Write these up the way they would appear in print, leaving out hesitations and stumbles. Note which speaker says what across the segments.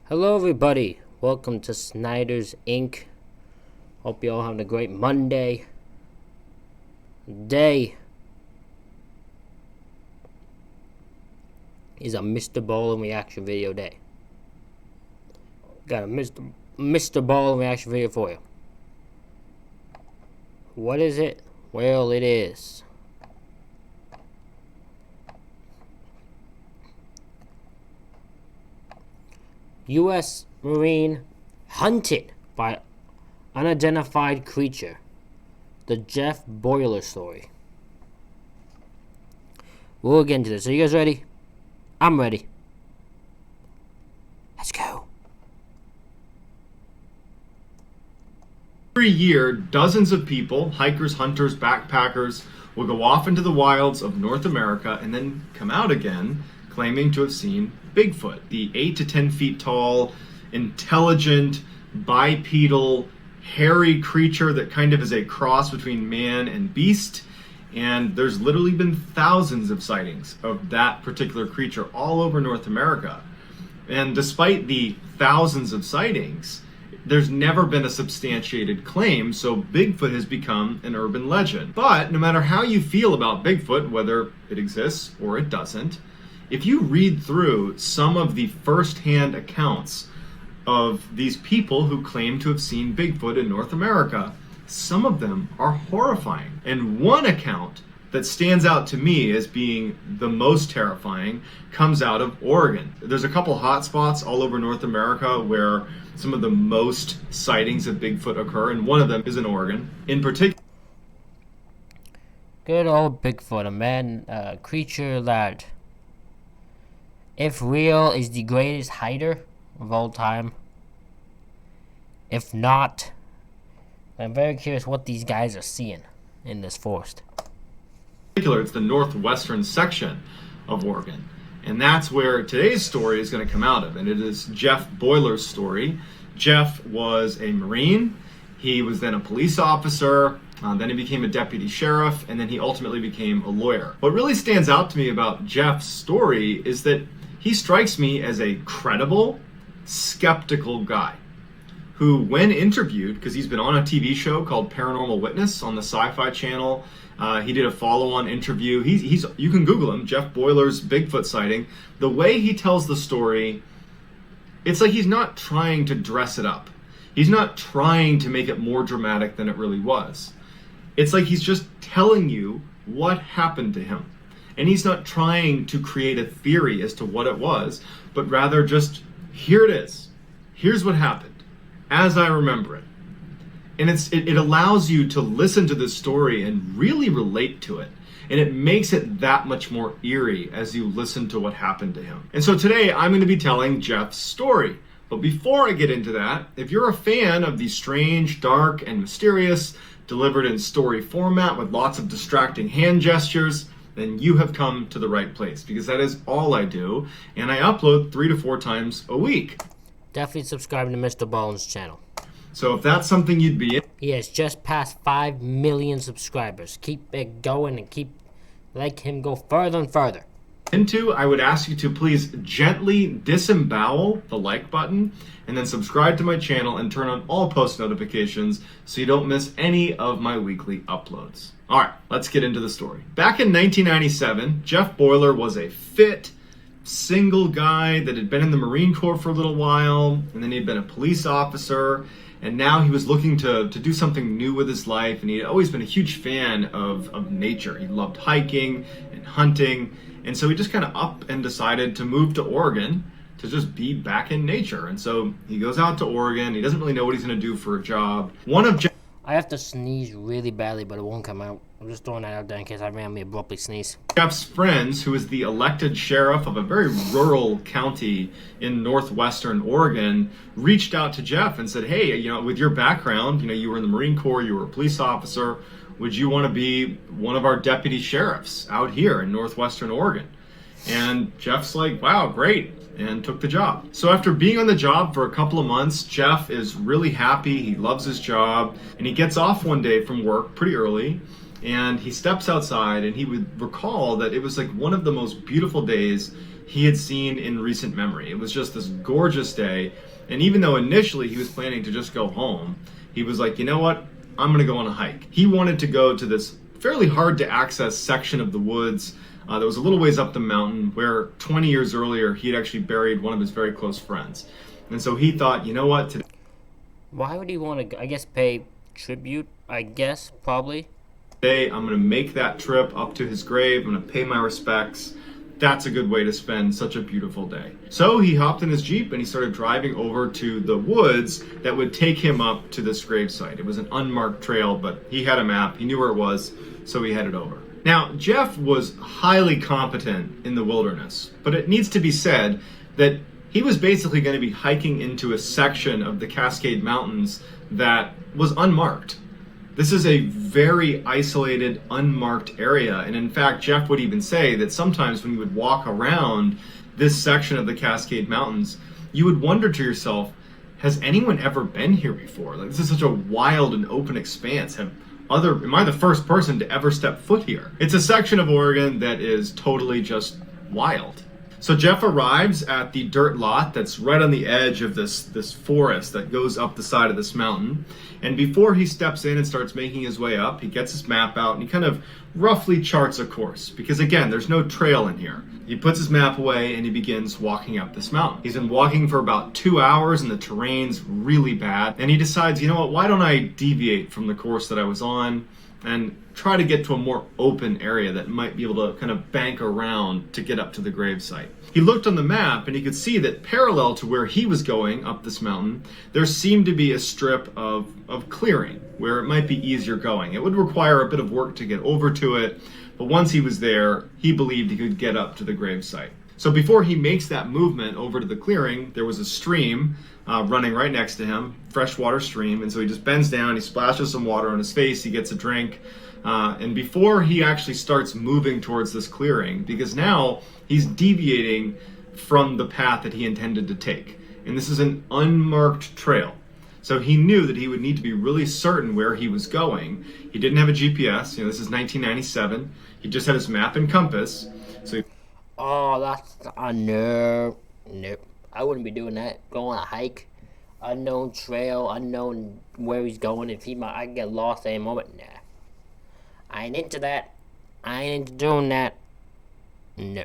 Speaker 1: Hello everybody, welcome to Snyder's Inc. Hope you all having a great Monday. Today is a Mr. Ballin reaction video day. Got a Mr. Ballin reaction video for you. What is it? Well, it is U.S. Marine hunted by unidentified creature. The Jeff Boiler story. We'll get into this. Are you guys ready? I'm ready. Let's go.
Speaker 2: Every year, dozens of people, hikers, hunters, backpackers, will go off into the wilds of North America and then come out again claiming to have seen Bigfoot, the 8 to 10 feet tall, intelligent, bipedal, hairy creature that kind of is a cross between man and beast. And there's literally been thousands of sightings of that particular creature all over North America. And despite the thousands of sightings, there's never been a substantiated claim, so Bigfoot has become an urban legend. But no matter how you feel about Bigfoot, whether it exists or it doesn't, if you read through some of the first-hand accounts of these people who claim to have seen Bigfoot in North America, some of them are horrifying. And one account that stands out to me as being the most terrifying comes out of Oregon. There's a couple hot spots all over North America where some of the most sightings of Bigfoot occur, and one of them is in Oregon. In particular,
Speaker 1: Good old Bigfoot, a creature that, if real, is the greatest hider of all time. If not, I'm very curious what these guys are seeing in this forest.
Speaker 2: it's the northwestern section of Oregon. And that's where today's story is going to come out of. And it is Jeff Boiler's story. Jeff was a Marine. He was then a police officer. Then he became a deputy sheriff. And then he ultimately became a lawyer. What really stands out to me about Jeff's story is that he strikes me as a credible, skeptical guy who, when interviewed, because he's been on a TV show called Paranormal Witness on the Sci-Fi Channel, he did a follow-on interview. You can Google him, Jeff Boiler's Bigfoot sighting. The way he tells the story, it's like he's not trying to dress it up. He's not trying to make it more dramatic than it really was. It's like he's just telling you what happened to him. And he's not trying to create a theory as to what it was, but rather just, here it is. Here's what happened, as I remember it. And it allows you to listen to this story and really relate to it. And it makes it that much more eerie as you listen to what happened to him. And so today I'm going to be telling Jeff's story. But before I get into that, if you're a fan of the strange, dark, and mysterious, delivered in story format with lots of distracting hand gestures, then you have come to the right place, because that is all I do. And I upload 3 to 4 times a week.
Speaker 1: Definitely subscribe to Mr. Ballin's channel.
Speaker 2: So if that's something you'd be in,
Speaker 1: He has just passed 5 million subscribers. Keep it going and let him go further and further.
Speaker 2: I would ask you to please gently disembowel the like button and then subscribe to my channel and turn on all post notifications so you don't miss any of my weekly uploads. All right, let's get into the story. Back in 1997, Jeff Boiler was a fit, single guy that had been in the Marine Corps for a little while, and then he'd been a police officer. And now he was looking to do something new with his life, and he had always been a huge fan of nature. He loved hiking and hunting, and so he just kind of up and decided to move to Oregon to just be back in nature. And so he goes out to Oregon. He doesn't really know what he's going to do for a job.
Speaker 1: I have to sneeze really badly, but it won't come out. I'm just throwing that out there in case I randomly abruptly sneeze.
Speaker 2: Jeff's friends, who is the elected sheriff of a very rural county in northwestern Oregon, reached out to Jeff and said, hey, with your background, you were in the Marine Corps, you were a police officer, would you want to be one of our deputy sheriffs out here in northwestern Oregon? And Jeff's like, wow, great, and took the job. So after being on the job for a couple of months, Jeff is really happy. He loves his job, and he gets off one day from work pretty early, and he steps outside, and he would recall that it was like one of the most beautiful days he had seen in recent memory. It was just this gorgeous day, and even though initially he was planning to just go home, he was like, you know what, I'm going to go on a hike. He wanted to go to this fairly hard to access section of the woods that was a little ways up the mountain where 20 years earlier he had actually buried one of his very close friends. And so he thought, you know what,
Speaker 1: Why would he want to, I guess, pay tribute? I guess, probably.
Speaker 2: today I'm going to make that trip up to his grave. I'm going to pay my respects. That's a good way to spend such a beautiful day. So he hopped in his Jeep and he started driving over to the woods that would take him up to this gravesite. It was an unmarked trail, but he had a map. He knew where it was, so he headed over. Now, Jeff was highly competent in the wilderness, but it needs to be said that he was basically going to be hiking into a section of the Cascade Mountains that was unmarked. This is a very isolated, unmarked area. And in fact, Jeff would even say that sometimes when you would walk around this section of the Cascade Mountains, you would wonder to yourself, has anyone ever been here before? Like, this is such a wild and open expanse. Am I the first person to ever step foot here? It's a section of Oregon that is totally just wild. So Jeff arrives at the dirt lot that's right on the edge of this forest that goes up the side of this mountain. And before he steps in and starts making his way up, he gets his map out and he kind of roughly charts a course. Because again, there's no trail in here. He puts his map away and he begins walking up this mountain. He's been walking for about 2 hours and the terrain's really bad. And he decides, you know what, why don't I deviate from the course that I was on and try to get to a more open area that might be able to kind of bank around to get up to the gravesite. He looked on the map and he could see that parallel to where he was going up this mountain, there seemed to be a strip of clearing where it might be easier going. It would require a bit of work to get over to it, but once he was there, he believed he could get up to the gravesite. So before he makes that movement over to the clearing, there was a stream running right next to him, freshwater stream, and so he just bends down, he splashes some water on his face, he gets a drink, and before he actually starts moving towards this clearing, because now he's deviating from the path that he intended to take, and this is an unmarked trail. So he knew that he would need to be really certain where he was going. He didn't have a GPS, this is 1997, he just had his map and compass, so
Speaker 1: Oh, that's no. I wouldn't be doing that. Go on a hike, unknown trail, unknown where he's going. If I get lost any moment. Nah, I ain't into that. I ain't into doing that. No.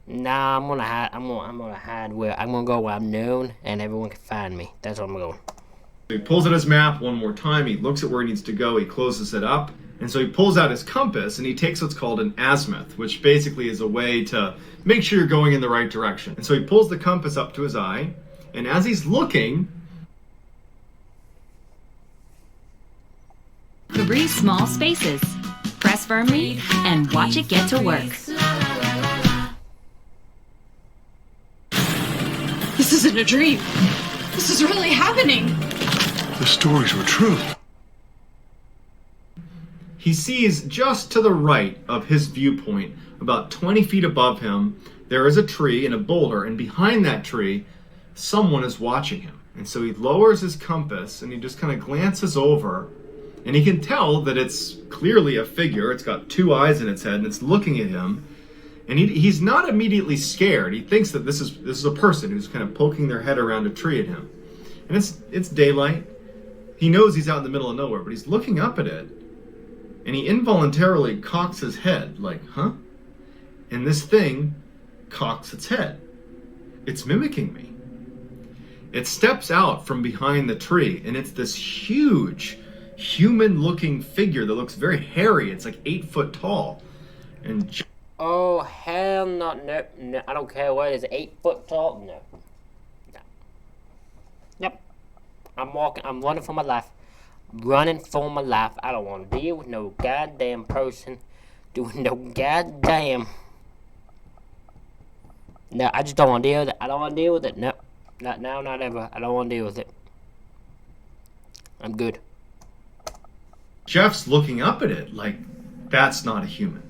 Speaker 1: Nah, I'm gonna hide. I'm gonna hide where I'm gonna go where I'm known and everyone can find me. That's where I'm going.
Speaker 2: He pulls out his map one more time, he looks at where he needs to go, he closes it up, and so he pulls out his compass and he takes what's called an azimuth, which basically is a way to make sure you're going in the right direction. And so he pulls the compass up to his eye, and as he's looking,
Speaker 3: Breathe small spaces. Press firmly and watch it get to work.
Speaker 4: This isn't a dream. This is really happening.
Speaker 5: The stories were true.
Speaker 2: he sees just to the right of his viewpoint, about 20 feet above him, there is a tree and a boulder, and behind that tree, someone is watching him. And so he lowers his compass and he just kind of glances over, and he can tell that it's clearly a figure. It's got two eyes in its head and it's looking at him. And he's not immediately scared. He thinks that this is a person who's kind of poking their head around a tree at him. And it's daylight. He knows he's out in the middle of nowhere, but he's looking up at it. And he involuntarily cocks his head, like, huh? And this thing cocks its head. It's mimicking me. It steps out from behind the tree, and it's this huge, human-looking figure that looks very hairy. It's like 8 foot tall. And
Speaker 1: oh, hell no, no, I don't care what it is, 8 foot tall, no. Yep. I'm running for my life. I don't want to deal with no goddamn person doing no goddamn. No, I just don't want to deal with it. I don't want to deal with it. No. Not now, not ever. I don't want to deal with it. I'm good.
Speaker 2: Jeff's looking up at it like, that's not a human.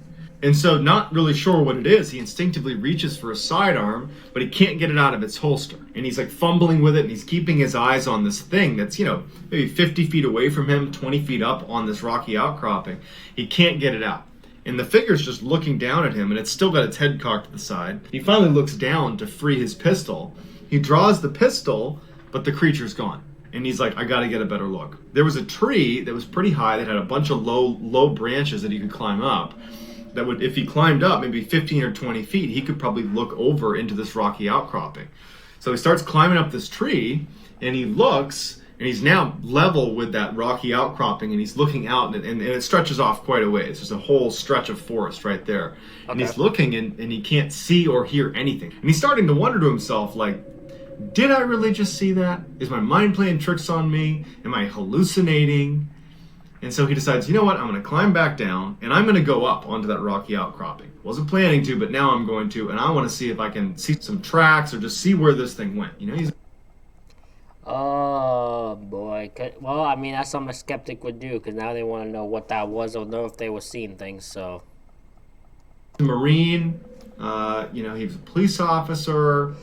Speaker 2: And so, not really sure what it is, he instinctively reaches for a sidearm, but he can't get it out of its holster. And he's like fumbling with it, and he's keeping his eyes on this thing that's, maybe 50 feet away from him, 20 feet up on this rocky outcropping. He can't get it out. And the figure's just looking down at him, and it's still got its head cocked to the side. He finally looks down to free his pistol. He draws the pistol, but the creature's gone. And he's like, I gotta get a better look. There was a tree that was pretty high that had a bunch of low branches that he could climb up. That would, if he climbed up maybe 15 or 20 feet, he could probably look over into this rocky outcropping. So he starts climbing up this tree, and he looks, and he's now level with that rocky outcropping, and he's looking out, and it stretches off quite a ways. There's a whole stretch of forest right there. Okay. And he's looking, and he can't see or hear anything. And he's starting to wonder to himself, like, did I really just see that? Is my mind playing tricks on me? Am I hallucinating? And so he decides, you know what, I'm going to climb back down, and I'm going to go up onto that rocky outcropping. Wasn't planning to, but now I'm going to, and I want to see if I can see some tracks or just see where this thing went. You know, he's...
Speaker 1: Oh, boy. Well, I mean, that's something a skeptic would do, because now they want to know what that was or know if they were seeing things, so.
Speaker 2: A Marine, you know, he was a police officer.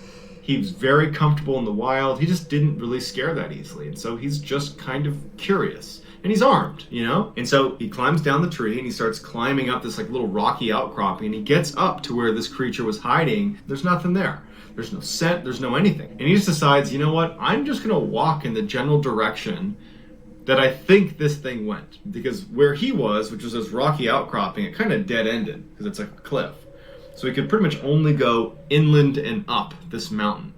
Speaker 2: He was very comfortable in the wild. He just didn't really scare that easily. And so he's just kind of curious. And he's armed, you know? And so he climbs down the tree and he starts climbing up this like little rocky outcropping, and he gets up to where this creature was hiding. There's nothing there. There's no scent, there's no anything. And he just decides, you know what? I'm just gonna walk in the general direction that I think this thing went. Because where he was, which was this rocky outcropping, it kind of dead-ended because it's like a cliff. So he could pretty much only go inland and up this mountain.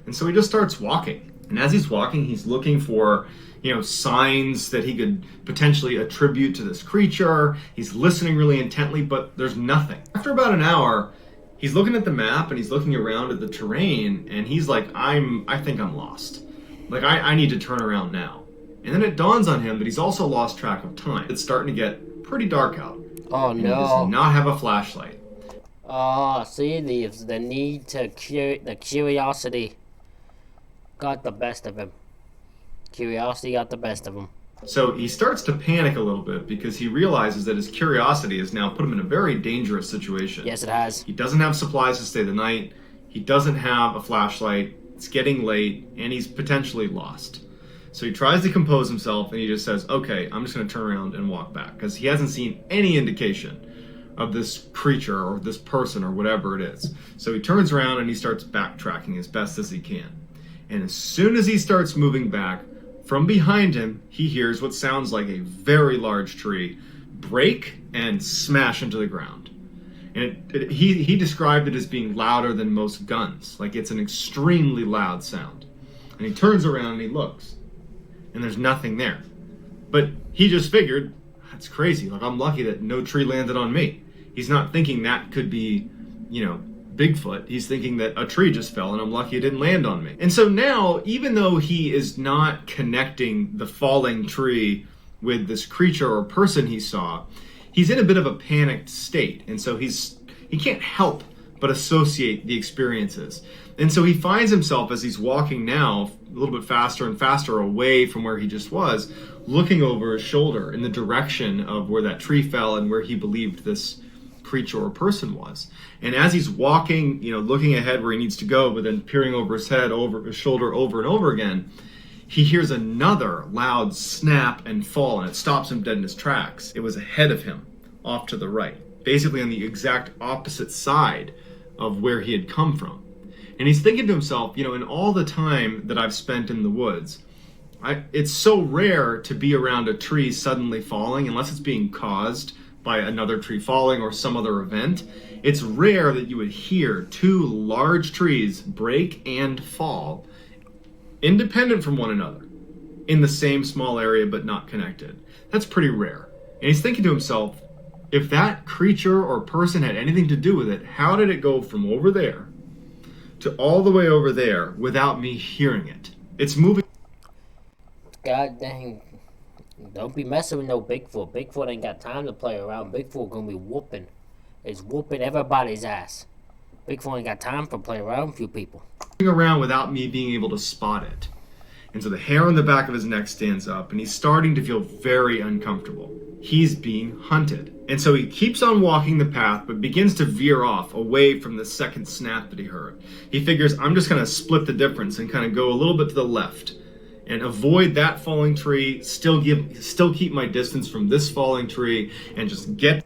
Speaker 2: And so he just starts walking. And as he's walking, he's looking for, you know, signs that he could potentially attribute to this creature. He's listening really intently, but there's nothing. After about an hour, he's looking at the map and he's looking around at the terrain, and he's like, I think I'm lost. Like, I need to turn around now. And then it dawns on him that he's also lost track of time. It's starting to get pretty dark out.
Speaker 1: Oh,
Speaker 2: and
Speaker 1: no.
Speaker 2: He does not have a flashlight.
Speaker 1: Oh, see, the need to the curiosity got the best of him. Curiosity got the best of him.
Speaker 2: So he starts to panic a little bit because he realizes that his curiosity has now put him in a very dangerous situation.
Speaker 1: Yes, it has.
Speaker 2: He doesn't have supplies to stay the night. He doesn't have a flashlight. It's getting late, and he's potentially lost. So he tries to compose himself, and he just says, okay, I'm just going to turn around and walk back, because he hasn't seen any indication of this creature or this person or whatever it is. So he turns around and he starts backtracking as best as he can. And as soon as he starts moving back, from behind him, he hears what sounds like a very large tree break and smash into the ground. And he described it as being louder than most guns. Like, it's an extremely loud sound. And he turns around and he looks, and there's nothing there. But he just figured, that's crazy. Like, I'm lucky that no tree landed on me. He's not thinking that could be, you know, Bigfoot. He's thinking that a tree just fell and I'm lucky it didn't land on me. And so now, even though he is not connecting the falling tree with this creature or person he saw, he's in a bit of a panicked state. And so he can't help but associate the experiences. And so he finds himself, as he's walking now a little bit faster and faster away from where he just was, looking over his shoulder in the direction of where that tree fell and where he believed this creature or person was. And as he's walking, you know, looking ahead where he needs to go, but then peering over his head, over his shoulder, over and over again, he hears another loud snap and fall, and it stops him dead in his tracks. It was ahead of him, off to the right, basically on the exact opposite side of where he had come from. And he's thinking to himself, you know, in all the time that I've spent in the woods, it's so rare to be around a tree suddenly falling, unless it's being caused by another tree falling or some other event. It's rare that you would hear two large trees break and fall independent from one another in the same small area but not connected. That's pretty rare. And he's thinking to himself, if that creature or person had anything to do with it, how did it go from over there to all the way over there without me hearing it? It's moving.
Speaker 1: God dang. Don't be messing with no Bigfoot. Bigfoot ain't got time to play around. Bigfoot gonna be whooping. It's whooping everybody's ass. Bigfoot ain't got time for play around with you people.
Speaker 2: Around without me being able to spot it. And so the hair on the back of his neck stands up, and he's starting to feel very uncomfortable. He's being hunted. And so he keeps on walking the path, but begins to veer off away from the second snap that he heard. He figures, I'm just going to split the difference and kind of go a little bit to the left and avoid that falling tree, still keep my distance from this falling tree, and just get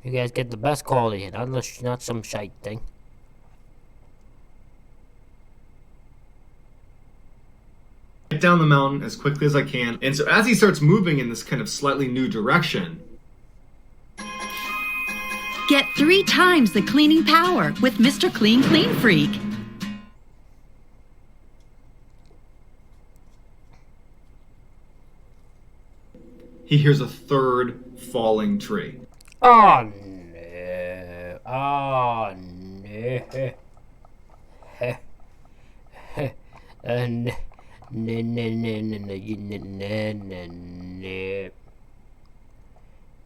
Speaker 1: You guys get the best quality in, unless not some shite thing.
Speaker 2: Get down the mountain as quickly as I can. And so as he starts moving in this kind of slightly new direction,
Speaker 3: Get 3 times the cleaning power with Mr. Clean Clean Freak.
Speaker 2: he hears a third falling tree.
Speaker 1: Oh no. Oh no. No.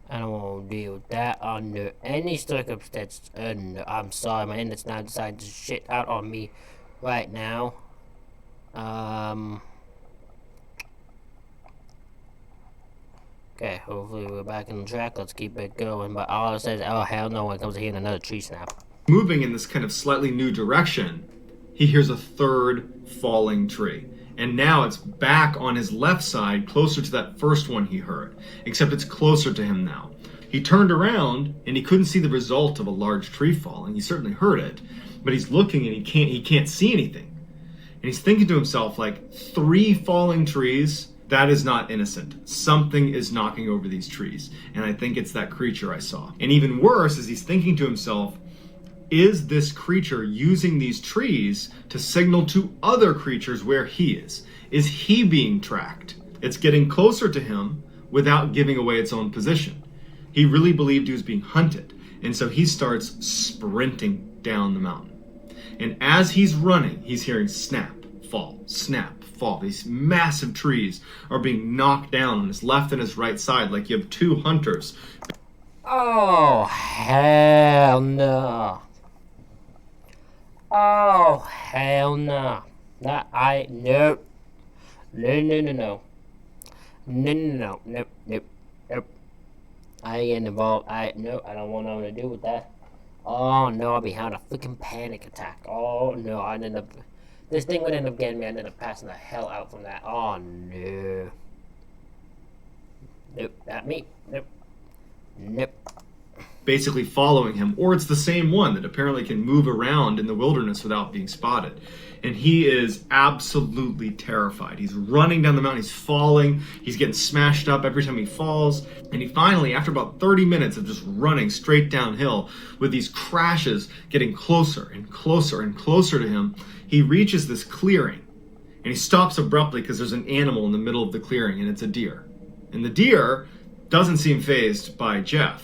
Speaker 1: I don't want to deal with that under any circumstance. No, I'm sorry, my internet's now deciding to shit out on me right now. Okay, hopefully we're back on track. Let's keep it going. But all it says, oh hell no, when it comes to hearing another tree snap.
Speaker 2: Moving in this kind of slightly new direction, he hears a third falling tree. And now it's back on his left side, closer to that first one he heard, except it's closer to him now. He turned around and he couldn't see the result of a large tree falling. He certainly heard it, but he's looking and he can't see anything. And he's thinking to himself, like, 3 falling trees, that is not innocent. Something is knocking over these trees, and I think it's that creature I saw. And even worse is he's thinking to himself, is this creature using these trees to signal to other creatures where he is? Is he being tracked? It's getting closer to him without giving away its own position. He really believed he was being hunted, and so he starts sprinting down the mountain. And as he's running, he's hearing snap, fall, snap, fall. These massive trees are being knocked down on his left and his right side, like you have 2 hunters.
Speaker 1: Oh hell no. Oh hell no. No. No. No. Nope. I ain't getting involved. No, I don't want nothing to do with that. Oh no, I'll be having a freaking panic attack. Oh no, this thing would end up getting me. I'd end up passing the hell out from that. Oh no. Nope, not me. Nope.
Speaker 2: Basically following him, or it's the same one that apparently can move around in the wilderness without being spotted. And he is absolutely terrified. He's running down the mountain, he's falling, he's getting smashed up every time he falls, and he finally, after about 30 minutes of just running straight downhill with these crashes getting closer and closer and closer to him, he reaches this clearing, and he stops abruptly because there's an animal in the middle of the clearing, and it's a deer. And the deer doesn't seem fazed by Jeff.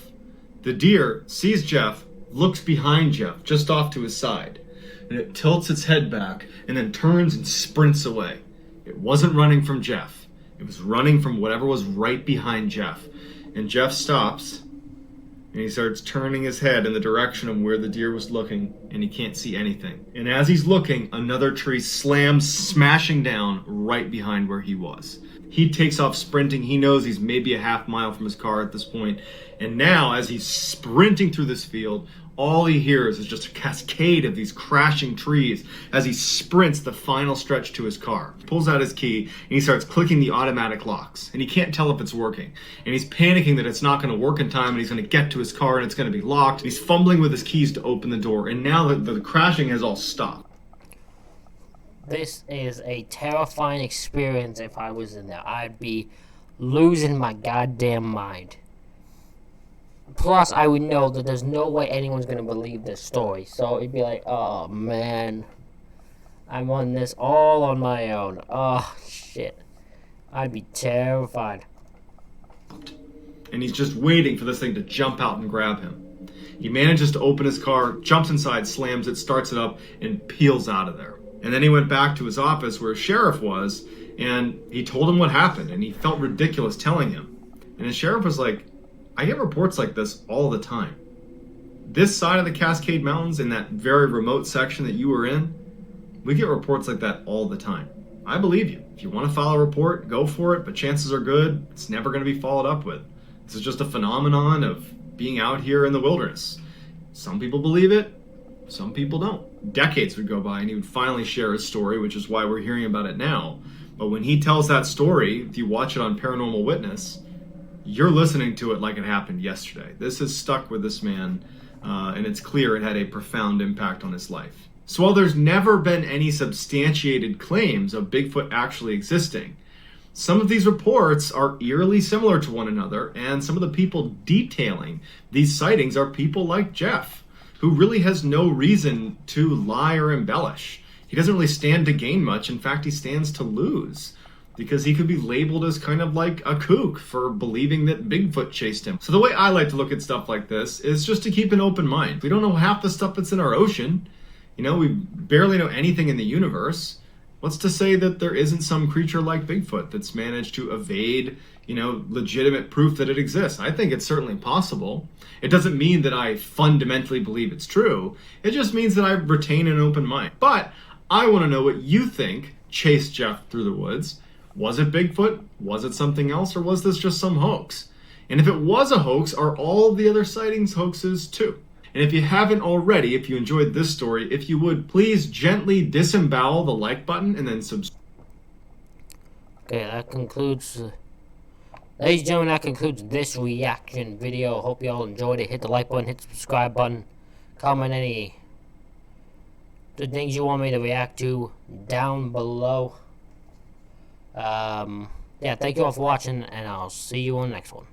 Speaker 2: The deer sees Jeff, looks behind Jeff, just off to his side, and it tilts its head back and then turns and sprints away. It wasn't running from Jeff. It was running from whatever was right behind Jeff. And Jeff stops, and he starts turning his head in the direction of where the deer was looking, and he can't see anything. And as he's looking, another tree slams, smashing down right behind where he was. He takes off sprinting. He knows he's maybe a half mile from his car at this point. And now, as he's sprinting through this field, all he hears is just a cascade of these crashing trees as he sprints the final stretch to his car. He pulls out his key, and he starts clicking the automatic locks. And he can't tell if it's working. And he's panicking that it's not going to work in time, and he's going to get to his car, and it's going to be locked. And he's fumbling with his keys to open the door. And now the crashing has all stopped.
Speaker 1: This is a terrifying experience. If I was in there, I'd be losing my goddamn mind. Plus, I would know that there's no way anyone's gonna believe this story. So it'd be like, oh man, I'm on this all on my own. Oh shit, I'd be terrified.
Speaker 2: And he's just waiting for this thing to jump out and grab him. He manages to open his car, jumps inside, slams it, starts it up, and peels out of there. And then he went back to his office where a sheriff was, and he told him what happened, and he felt ridiculous telling him. And the sheriff was like, I get reports like this all the time. This side of the Cascade Mountains, in that very remote section that you were in, we get reports like that all the time. I believe you. If you want to file a report, go for it, but chances are good it's never going to be followed up with. This is just a phenomenon of being out here in the wilderness. Some people believe it, some people don't. Decades would go by and he would finally share his story, which is why we're hearing about it now. But when he tells that story, if you watch it on Paranormal Witness, you're listening to it like it happened yesterday. This has stuck with this man, and it's clear it had a profound impact on his life. So while there's never been any substantiated claims of Bigfoot actually existing, some of these reports are eerily similar to one another, and some of the people detailing these sightings are people like Jeff, who really has no reason to lie or embellish. He doesn't really stand to gain much. In fact, he stands to lose, because he could be labeled as kind of like a kook for believing that Bigfoot chased him. So the way I like to look at stuff like this is just to keep an open mind. We don't know half the stuff that's in our ocean. You know, we barely know anything in the universe. What's to say that there isn't some creature like Bigfoot that's managed to evade, legitimate proof that it exists? I think it's certainly possible. It doesn't mean that I fundamentally believe it's true. It just means that I retain an open mind. But I want to know what you think chased Jeff through the woods. Was it Bigfoot? Was it something else? Or was this just some hoax? And if it was a hoax, are all the other sightings hoaxes too? And if you haven't already, if you enjoyed this story, if you would, please gently disembowel the like button and then subscribe.
Speaker 1: Okay, that concludes... ladies and gentlemen, that concludes this reaction video. Hope you all enjoyed it. Hit the like button, hit the subscribe button. Comment any the things you want me to react to down below. Yeah, thank you all for watching, and I'll see you on the next one.